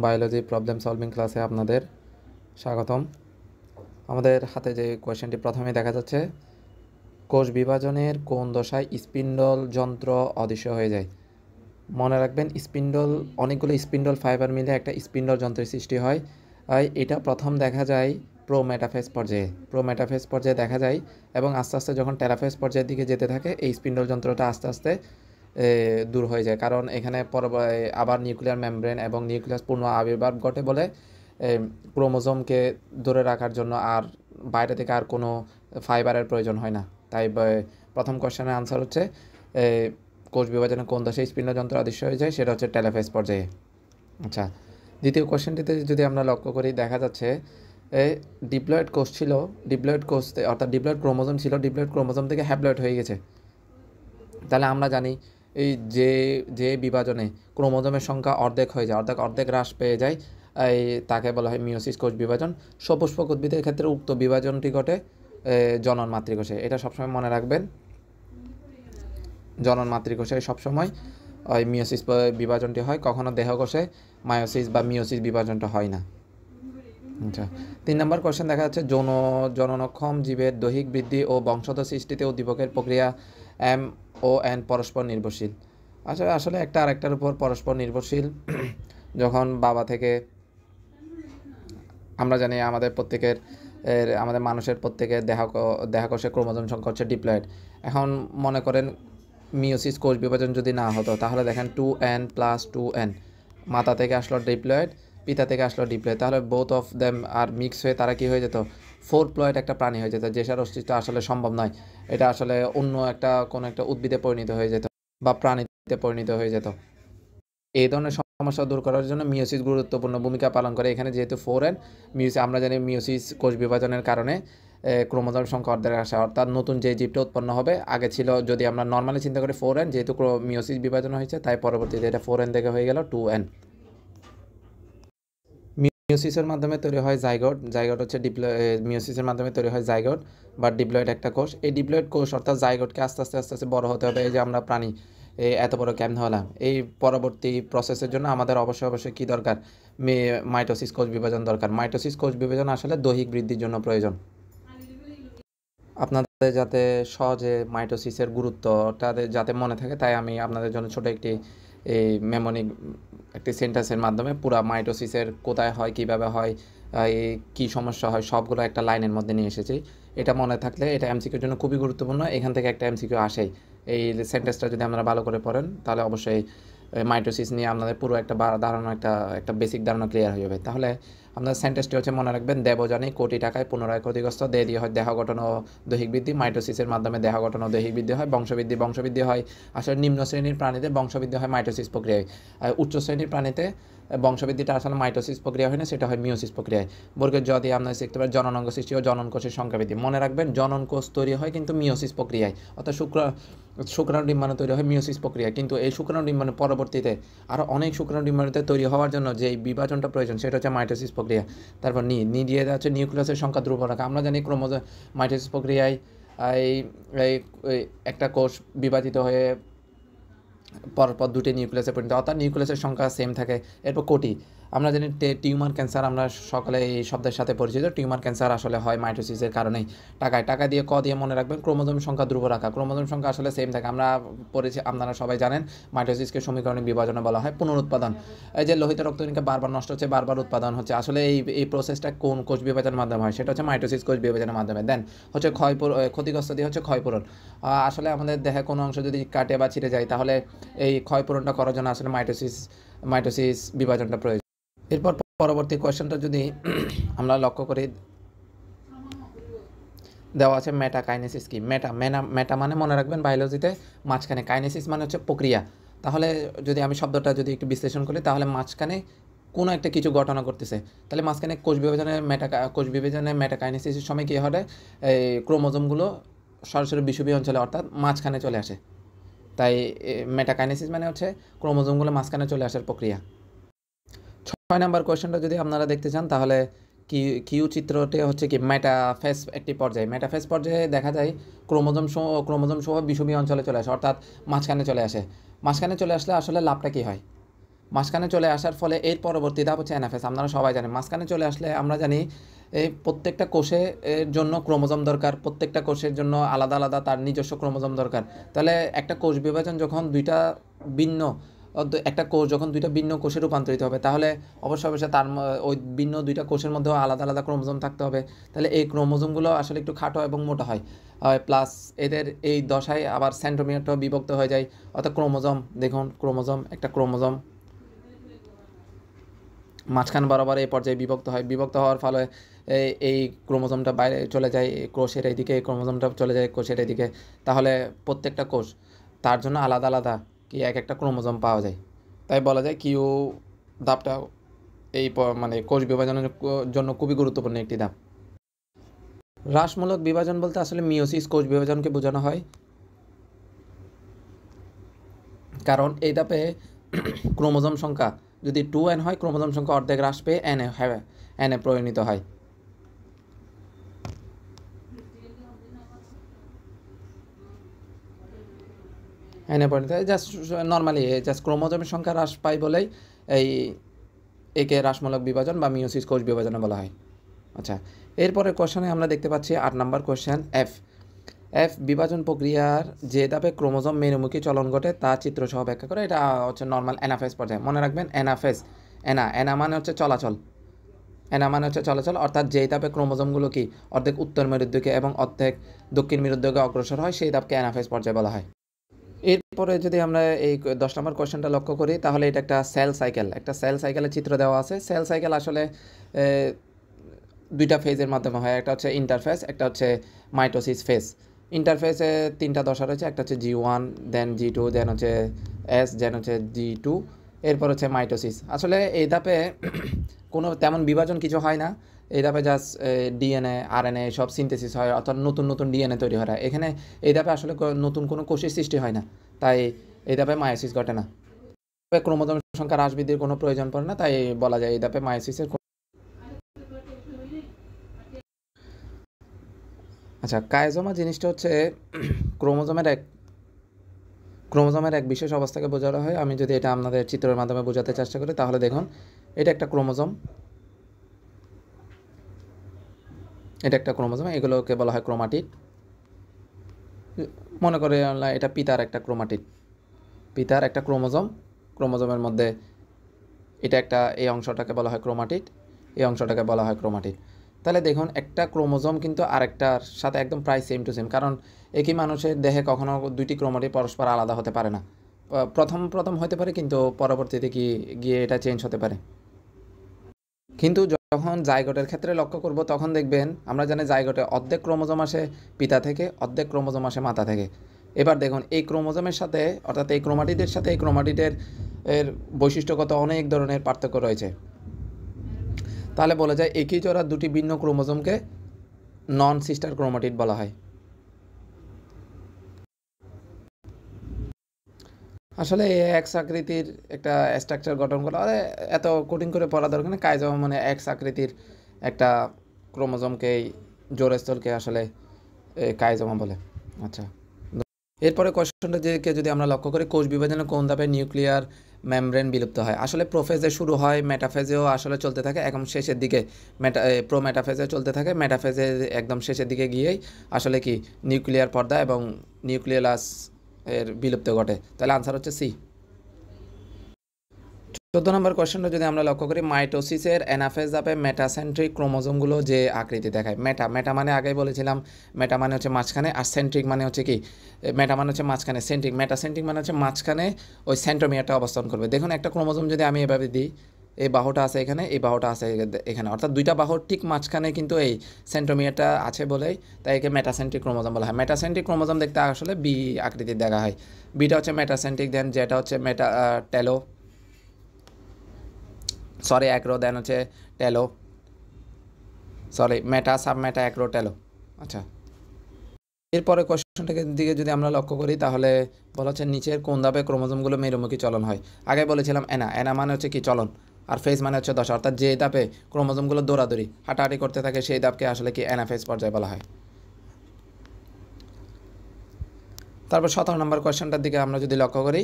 Biology problem solving ক্লাসে আপনাদের স্বাগতম। আমাদের হাতে যে কোয়েশ্চেনটি প্রথমে দেখা যাচ্ছে, কোষ বিভাজনের কোন দশায় স্পিন্ডল যন্ত্র অদৃশ্য হয়ে যায়? মনে রাখবেন, স্পিন্ডল, অনেকগুলো স্পিন্ডল ফাইবার মিলে একটা স্পিন্ডল যন্ত্রের সৃষ্টি হয়। এটা প্রথম দেখা যায় প্রোমেটাফেজ পর্যায়ে দেখা যায়, এবং আস্তে আস্তে যখন টেরাফেজ পর্যায়ের দিকে যেতে থাকে এই স্পিন্ডল যন্ত্রটা আস্তে আস্তে দূর হয়ে যায়, কারণ এখানে আবার নিউক্লিয়ার মেমব্রেন এবং নিউক্লিয়াস পূর্ণ আবির্ভাব ঘটে বলে ক্রোমোজোমকে ধরে রাখার জন্য আর বাইরে থেকে আর কোনো ফাইবারের প্রয়োজন হয় না। তাই প্রথম কোশ্চেনের আনসার হচ্ছে কোষ বিভাজনে কোন দশায় স্পিন্ডল যন্ত্র অদৃশ্য হয়ে যায়, সেটা হচ্ছে টেলোফেজ পর্যায়ে। আচ্ছা, দ্বিতীয় কোশ্চেনটিতে যদি আমরা লক্ষ্য করি, দেখা যাচ্ছে ডিপ্লয়েড কোষ ছিল, ডিপ্লয়েড কোষ অর্থাৎ ডিপ্লয়েড ক্রোমোজোম ছিল, ডিপ্লয়েড ক্রোমোজোম থেকে হ্যাপ্লয়েড হয়ে গেছে। তাহলে আমরা জানি এই যে বিভাজনে ক্রোমোজোমের সংখ্যা অর্ধেক হয়ে যায়, অর্ধেক হ্রাস পেয়ে যায়, এই তাকে বলা হয় মিওসিস কোষ বিভাজন। সপুষ্পক উদ্ভিদের ক্ষেত্রে উক্ত বিভাজনটি ঘটে জনন মাতৃকোষে। এটা সবসময় মনে রাখবেন, জনন মাতৃকোষে সবসময় ওই মিওসিস বিভাজনটি হয়, কখনো দেহকোষে মায়োসিস বা মিওসিস বিভাজনটা হয় না। আচ্ছা, 3 নম্বর কোশ্চেন দেখা যাচ্ছে, জননক্ষম জীবের দৈহিক বৃদ্ধি ও বংশধর সৃষ্টিতে উদ্দীপকের প্রক্রিয়া এম ও এন পরস্পর নির্ভরশীল। আসলে একটা আরেকটার উপর পরস্পর নির্ভরশীল। যখন বাবা থেকে, আমরা জানি আমাদের মানুষের প্রত্যেকের দেহকোষে ক্রোমোজোম সংখ্যা হচ্ছে ডিপ্লয়েড। এখন মনে করেন মিওসিস কোষ বিভাজন যদি না হতো, তাহলে দেখেন 2n+2n, মাতা থেকে আসলো ডিপ্লয়েড, পিতা থেকে আসলো ডিপ্লয়েড, তাহলে বোথ অফ দেম আর মিক্স হয়ে তারা কি হয়ে যেত, 4প্লয়েড একটা প্রাণী হয়ে যেত, যেটার অস্তিত্ব আসলে সম্ভব নয়। এটা আসলে অন্য কোনো একটা উদ্ভিদে পরিণত হয়ে যেত বা প্রাণীতে পরিণত হয়ে যেত। এই ধরনের সমস্যা দূর করার জন্য মিওসিস গুরুত্বপূর্ণ ভূমিকা পালন করে। এখানে যেহেতু 4n, আমরা জানি মিওসিস কোষ বিভাজনের কারণে ক্রোমোজোম সংখ্যা অর্ধেক আসে, অর্থাৎ নতুন যে জীবটা উৎপন্ন হবে, আগে ছিল, যদি আমরা নর্মালি চিন্তা করি 4n, যেহেতু মিওসিস বিভাজন হয়েছে তাই পরবর্তীতে এটা 4n থেকে হয়ে গেল 2n। মিওসিসের মাধ্যমে তৈরি হয় জাইগোট হচ্ছে মিওসিসের মাধ্যমে তৈরি হয় জাইগোট বা ডিপ্লয়েড একটা কোষ। এই ডিপ্লয়েড কোষ অর্থাৎ জাইগোটকে আস্তে আস্তে বড় হতে হবে। এই যে আমরা প্রাণী এত বড় কেমন হলাম, এই পরবর্তী প্রসেসের জন্য আমাদের অবশ্যই কী দরকার, মাইটোসিস কোষ বিভাজন দরকার। মাইটোসিস কোষ বিভাজন আসলে দৈহিক বৃদ্ধির জন্য প্রয়োজন। আপনাদের যাতে সহজে মাইটোসিসের গুরুত্বটা যাতে মনে থাকে, তাই আমি আপনাদের জন্য ছোট একটি মেমোনিক একটি সেন্টেন্সের মাধ্যমে পুরা মাইটোসিসের কোথায় হয়, কীভাবে হয়, কী সমস্যা হয়, সবগুলো একটা লাইনের মধ্যে নিয়ে এসেছি। এটা মনে থাকলে এটা এমসিকিউর জন্য খুবই গুরুত্বপূর্ণ। এখান থেকে একটা এমসিকিউ আসেই। এই সেন্টেন্সটা যদি আপনারা ভালো করে পড়েন, তাহলে অবশ্যই মাইটোসিস নিয়ে আপনাদের পুরো একটা ধারণা, একটা বেসিক ধারণা ক্লিয়ার হয়ে যাবে। তাহলে আপনার সেন্টেন্সটি হচ্ছে, মনে রাখবেন, দেবযানী কোটি টাকায় পুনরায় ক্ষতিগ্রস্ত, দিয়ে হয় দেহ গঠন ও দৈহিক বৃদ্ধি। মাইটোসিসের মাধ্যমে দেহ গঠন ও দৈহিক বৃদ্ধি হয়। বংশবৃদ্ধি হয় আসলে নিম্ন শ্রেণীর প্রাণীতে, বংশবৃদ্ধি হয় মাইটোসিস প্রক্রিয়ায়। আর উচ্চ শ্রেণীর প্রাণীতে বংশবৃদ্ধিটা আসলে মাইটোসিস প্রক্রিয়া হয় না, সেটা হয় মিওসিস প্রক্রিয়ায়। বর্গের দিয়ে আপনারা শিখতে পারেন জননাঙ্গ সৃষ্টি ও জনন কোষের সংখ্যা বৃদ্ধি। মনে রাখবেন, জনন কোষ তৈরি হয় কিন্তু মিওসিস প্রক্রিয়ায়, অর্থাৎ শুক্রাণু ডিম্বাণু তৈরি হয় মিওসিস প্রক্রিয়া। কিন্তু এই শুক্রাণু ডিম্বাণু পরবর্তীতে আরও অনেক শুক্রাণু ডিম্বাণুতে তৈরি হওয়ার জন্য যে বিভাজনটা প্রয়োজন, সেটা হচ্ছে মাইটোসিস প্রক্রিয়া। তারপর দিয়ে দেওয়া হচ্ছে নিউক্লিয়াসের সংখ্যা ধ্রুব রাখা। আমরা জানি মাইটোসিস প্রক্রিয়ায় এই একটা কোষ বিভাজিত হয়ে পরপর দুটি নিউক্লিয়াসে পরিণত, অর্থাৎ নিউক্লিয়াসের সংখ্যা সেম থাকে। এরপর কোটি, আমরা জানি টিউমার ক্যান্সার, আমরা সকলে এই শব্দের সাথে পরিচিত। টিউমার ক্যান্সার আসলে হয় মাইটোসিসের কারণেই। টাকা দিয়ে মনে রাখবেন ক্রোমোজোম সংখ্যা ধ্রুব রাখা। ক্রোমোজোম সংখ্যা আসলে সেম থাকে। আমরা পড়েছি, আপনারা সবাই জানেন, মাইটোসিসকে সমীকরণিক বিভাজনে বলা হয় পুনরুৎপাদন। এই যে লোহিত রক্তকণিকা বারবার নষ্ট হচ্ছে, বারবার উৎপাদন হচ্ছে, আসলে এই প্রসেসটা কোন কোষ বিভাজনের মাধ্যমে হয়, সেটা হচ্ছে মাইটোসিস কোষ বিভাজনের মাধ্যমে। দেন হচ্ছে ক্ষতিগ্রস্ত দিয়ে হচ্ছে ক্ষয়পূরণ। আসলে আমাদের দেহে কোনো অংশ যদি কাটে বা ছিঁড়ে যায়, তাহলে এই ক্ষয়পূরণটা করার জন্য আসলে মাইটোসিস বিভাজনটা প্রয়োজন। এরপর পরবর্তী কোয়েশ্চেনটা যদি আমরা লক্ষ্য করি, দেওয়া আছে মেটাকাইনেসিস কি। মেটা মানে মনে রাখবেন বায়োলজিতে মাঝখানে, কাইনেসিস মানে হচ্ছে প্রক্রিয়া। তাহলে যদি আমি শব্দটা যদি একটু বিশ্লেষণ করি, তাহলে মাঝখানে কোনো একটা কিছু ঘটনা করতেছে। তাহলে মাঝখানে কোষ বিভাজনে মেটাকাইনেসিসের সময় কী হবে, এই ক্রোমোজোমগুলো সরাসরি বিষুবীয় অঞ্চলে, অর্থাৎ মাঝখানে চলে আসে। তাই মেটাকাইনেসিস মানে হচ্ছে ক্রোমোজোমগুলো মাঝখানে চলে আসার প্রক্রিয়া। 6 নম্বর কোয়েশ্চেনটা যদি আপনারা দেখতে চান, তাহলে কিউ চিত্রটি হচ্ছে কি মেটাফেজ একটি পর্যায়ে। মেটাফেজ পর্যায়ে দেখা যায় ক্রোমোজোম সহ বিষুবীয় অঞ্চলে চলে আসে, অর্থাৎ মাঝখানে চলে আসে। মাঝখানে চলে আসলে আসলে লাভটা কী হয়, মাঝখানে চলে আসার ফলে এর পরবর্তী ধাপ হচ্ছে অ্যানাফেজ। আপনারা সবাই জানেন মাঝখানে চলে আসলে আমরা জানি এই প্রত্যেকটা কোষে এর জন্য ক্রোমোজোম দরকার, প্রত্যেকটা কোষের জন্য আলাদা আলাদা তার নিজস্ব ক্রোমোজোম দরকার। তাহলে একটা কোষ বিভাজন যখন দুইটা ভিন্ন একটা কোষ যখন দুইটা ভিন্ন কোষে রূপান্তরিত হবে, তাহলে অবশ্যই তার ওই ভিন্ন দুইটা কোষের মধ্যেও আলাদা আলাদা ক্রোমোজোম থাকতে হবে। তাহলে এই ক্রোমোজোমগুলো আসলে একটু খাটো এবং মোটা হয়, প্লাস এদের এই দশায় আবার সেন্ট্রোমিয়ারটাও বিভক্ত হয়ে যায়। অর্থাৎ ক্রোমোজোম, দেখুন ক্রোমোজোম, একটা ক্রোমোজোম মাঝখান বরাবর এই পর্যায়ে বিভক্ত হয়। বিভক্ত হওয়ার ফলে এই ক্রোমোজোমটা বাইরে চলে যায় কোষের এইদিকে, এই ক্রোমোজোমটা চলে যায় কোষের এইদিকে। তাহলে প্রত্যেকটা কোষ তার জন্য আলাদা আলাদা কি এক একটা ক্রোমোজোম পাওয়া যায়। তাই বলা যায় কিউ ধাপটা এই মানে কোষ বিভাজনের জন্য খুবই গুরুত্বপূর্ণ একটি ধাপ। হ্রাসমূলক বিভাজন বলতে আসলে মিওসিস কোষ বিভাজনকে বোঝানো হয়, কারণ এই ধাপে ক্রোমোজোম সংখ্যা যদি 2n হয়, ক্রোমোজোম সংখ্যা অর্ধেক হ্রাস পেয়ে এনে পরিণত হয়। এনে পরিণত হয় জাস্ট নর্মালি জাস্ট ক্রোমোজোমের সংখ্যা হ্রাস পায় বলেই একে হ্রাসমূলক বিভাজন বা মিওসিস কোষ বিভাজনে বলা হয়। আচ্ছা, এরপরের কোশ্চেনে আমরা দেখতে পাচ্ছি 8 নম্বর কোশ্চেন এফ বিভাজন প্রক্রিয়ার যে ধাপে ক্রোমোজোম মেরুমুখী চলন ঘটে তা চিত্রসহ ব্যাখ্যা করে। এটা হচ্ছে নর্মাল অ্যানাফেজ পর্যায়ে। মনে রাখবেন অ্যানাফেজ, এনা মানে হচ্ছে চলাচল, অর্থাৎ যেই ধাপে ক্রোমোজোমগুলো কি অর্ধেক উত্তর মেরুর দিকে এবং অর্ধেক দক্ষিণ মেরুর দিকে অগ্রসর হয়, সেই ধাপকে অ্যানাফেজ পর্যায়ে বলা হয়। এরপরে যদি আমরা এই 10 নম্বর কোশ্চেনটা লক্ষ্য করি, তাহলে এটা একটা সেল সাইকেলের চিত্র দেওয়া আছে। সেল সাইকেল আসলে দুইটা ফেজের মাধ্যমে হয়, একটা হচ্ছে ইন্টারফেজ, একটা হচ্ছে মাইটোসিস ফেজ। ইন্টারফেজে 3টা দশা রয়েছে, একটা হচ্ছে G1, দেন G2, দেন হচ্ছে S, দেন হচ্ছে G2, এরপর হচ্ছে মাইটোসিস। আসলে এই ধাপে কোনো তেমন বিভাজন কিছু হয় না। এই ধাপে জাস্ট ডিএনএ, আরএনএ সব সিনথেসিস হয়, অর্থাৎ নতুন নতুন ডিএনএ তৈরি হয়। এখানে এই ধাপে আসলে নতুন কোনো কোষের সৃষ্টি হয় না, তাই এই ধাপে মায়োসিস ঘটে না। ক্রোমোজোম সংখ্যা হ্রাস বৃদ্ধির কোনো প্রয়োজন পড়ে না, তাই বলা যায় এই ধাপে মায়োসিসের। আচ্ছা, কায়োজোমা জিনিসটা হচ্ছে ক্রোমোজোমের এক বিশেষ অবস্থাকে বোঝানো হয়। আমি যদি এটা আপনাদের চিত্রের মাধ্যমে বোঝাতে চেষ্টা করি, তাহলে দেখুন এটা একটা ক্রোমোজোম, এগুলোকে বলা হয় ক্রোমাটিড। মনে করে এটা পিতার একটা ক্রোমোজোমের মধ্যে এই অংশটাকে বলা হয় ক্রোমাটিড, এই অংশটাকে বলা হয় ক্রোমাটিড। তাহলে দেখুন একটা ক্রোমোজোম কিন্তু আরেকটার সাথে একদম প্রায় সেম টু সেম, কারণ একই মানুষের দেহে কখনো দুইটি ক্রোমাটিড পরস্পর আলাদা হতে পারে না। প্রথম হতে পারে, কিন্তু পরবর্তীতে গিয়ে এটা চেঞ্জ হতে পারে। কিন্তু যখন জাইগোটের ক্ষেত্রে লক্ষ্য করব, তখন দেখবেন আমরা জানি জাইগোটে অর্ধেক ক্রোমোজোম আসে পিতা থেকে, অর্ধেক ক্রোমোজোম আসে মাতা থেকে। এবার দেখুন এই ক্রোমোজোমের সাথে, অর্থাৎ এই ক্রোমাটিডের সাথে এই ক্রোমাটিডের বৈশিষ্ট্যগত অনেক ধরনের পার্থক্য রয়েছে। তাহলে বলা যায় একই জোড়া দুটি ভিন্ন ক্রোমোজোমকে নন সিস্টার ক্রোমাটিড বলা হয়। আসলে এক্স আকৃতির একটা স্ট্রাকচার গঠন করা, এত কঠিন করে পড়া দরকার নেই। কায়োজোমা মানে এক্স আকৃতির একটা ক্রোমোজোমকেই জোড়স্থলকে আসলে কায়োজোমা বলে। আচ্ছা, এরপরে কোশ্চেনটা যদি আমরা লক্ষ্য করি, কোষ বিভাজনের কোন ধাপে নিউক্লিয়ার মেমব্রেন বিলুপ্ত হয়। আসলে প্রোফেজে শুরু হয়, মেটাফেজেও আসলে চলতে থাকে, একদম শেষের দিকে প্রোমেটাফেজে চলতে থাকে। মেটাফেজে একদম শেষের দিকে গিয়েই আসলে কি নিউক্লিয়ার পর্দা এবং নিউক্লিয়াস এর বিলুপ্ত ঘটে। তাহলে আনসার হচ্ছে সি। 14 নম্বর কোশ্চেনটা যদি আমরা লক্ষ্য করি, মাইটোসিসের অ্যানাফেজ ধাপে মেটাসেন্ট্রিক ক্রোমোজোমগুলো যে আকৃতি দেখায়। মেটা মানে আগেই বলেছিলাম, মেটা মানে হচ্ছে মাঝখানে, আর সেন্ট্রিক মানে হচ্ছে কি, মেটা মানে হচ্ছে মাঝখানে, মেটাসেন্ট্রিক মানে হচ্ছে মাঝখানে ওই সেন্ট্রোমিয়ারটা অবস্থান করবে। দেখুন একটা ক্রোমোজোম যদি আমি এভাবে দিই, এই বাহুটা আছে এখানে, এই বাহুটা আছে এখানে, অর্থাৎ দুইটা বাহুর ঠিক মাঝখানে কিন্তু এই সেন্ট্রোমিয়ারটা আছে বলেই তাই একে মেটাসেন্ট্রিক ক্রোমোজোম বলা হয়। মেটাসেন্ট্রিক ক্রোমোজোম দেখতে আসলে বি আকৃতির দেখা হয়। বিটা হচ্ছে মেটাসেন্ট্রিক, দেন যেটা হচ্ছে অ্যাক্রো, দেন হচ্ছে মেটা, সাবমেটা, অ্যাক্রো, টেলো। আচ্ছা, এরপরে কোশ্চেনটাকে দিকে যদি আমরা লক্ষ্য করি, তাহলে বলা হচ্ছে নিচের কোন ধাপে ক্রোমোজোমগুলো মেরুমুখী চলন হয়। আগে বলেছিলাম এনা মানে হচ্ছে কি চলন, আর ফেজ মানে হচ্ছে দশা, অর্থাৎ যে ধাপে ক্রোমোজোমগুলো দৌড়াদৌড়ি হাঁটাহাঁটি করতে থাকে সেই ধাপকে আসলে কি অ্যানাফেজ পর্যায়ে বলা হয়। তারপর 17 নম্বর কোশ্চেনটার দিকে আমরা যদি লক্ষ্য করি,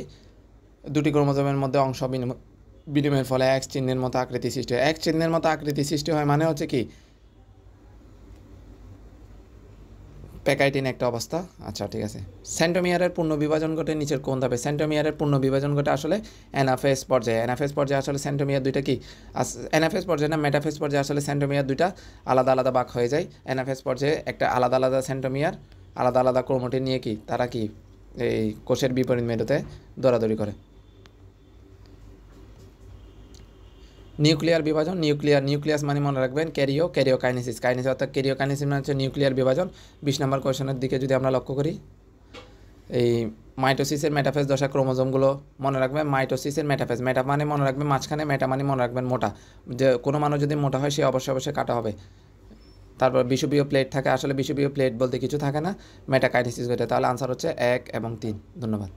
দুটি ক্রোমোজোমের মধ্যে অংশ বিনিময় বিনিময়ের ফলে এক্স চিহ্নের মতো আকৃতি সৃষ্টি হয়। এক্স চিহ্নের মতো আকৃতি সৃষ্টি হয় মানে হচ্ছে কি প্যাকাইটিন একটা অবস্থা। আচ্ছা ঠিক আছে। সেন্ট্রোমিয়ারের পূর্ণ বিভাজন ঘটে নিচের কোন ধাপে? সেন্ট্রোমিয়ারের পূর্ণ বিভাজন ঘটে আসলে অ্যানাফেজ পর্যায়ে। অ্যানাফেজ পর্যায়ে আসলে সেন্ট্রোমিয়ার দুইটা কি অ্যানাফেজ পর্যায়ে না মেটাফেজ পর্যায়ে আসলে সেন্ট্রোমিয়ার দুইটা আলাদা আলাদা ভাগ হয়ে যায়। অ্যানাফেজ পর্যায়ে একটা আলাদা আলাদা সেন্ট্রোমিয়ার আলাদা আলাদা ক্রোমোটিন নিয়ে কি তারা কি এই কোষের বিপরীত মেরুতে দৌড়াদৌড়ি করে। নিউক্লিয়ার বিভাজন, নিউক্লিয়াস মানে মনে রাখবেন ক্যারিওকাইনেসিস অর্থাৎ ক্যারিওকাইনেসিস মানে হচ্ছে নিউক্লিয়ার বিভাজন। 20 নম্বর কোয়েশনের দিকে যদি আমরা লক্ষ্য করি, এই মাইটোসিসের মেটাফেজ দশা ক্রোমোজোমগুলো মনে রাখবেন। মাইটোসিসের মেটা মানে মনে রাখবেন মাঝখানে, মেটা মানে মনে রাখবেন মোটা। যে কোনো মানুষ যদি মোটা হয় সে অবশ্যই কাটা হবে। তারপর বিষুবীয় প্লেট থাকে, আসলে বিষুবীয় প্লেট বলতে কিছু থাকে না, মেটাকাইনেসিস ঘটে। তাহলে আনসার হচ্ছে 1 এবং 3। ধন্যবাদ।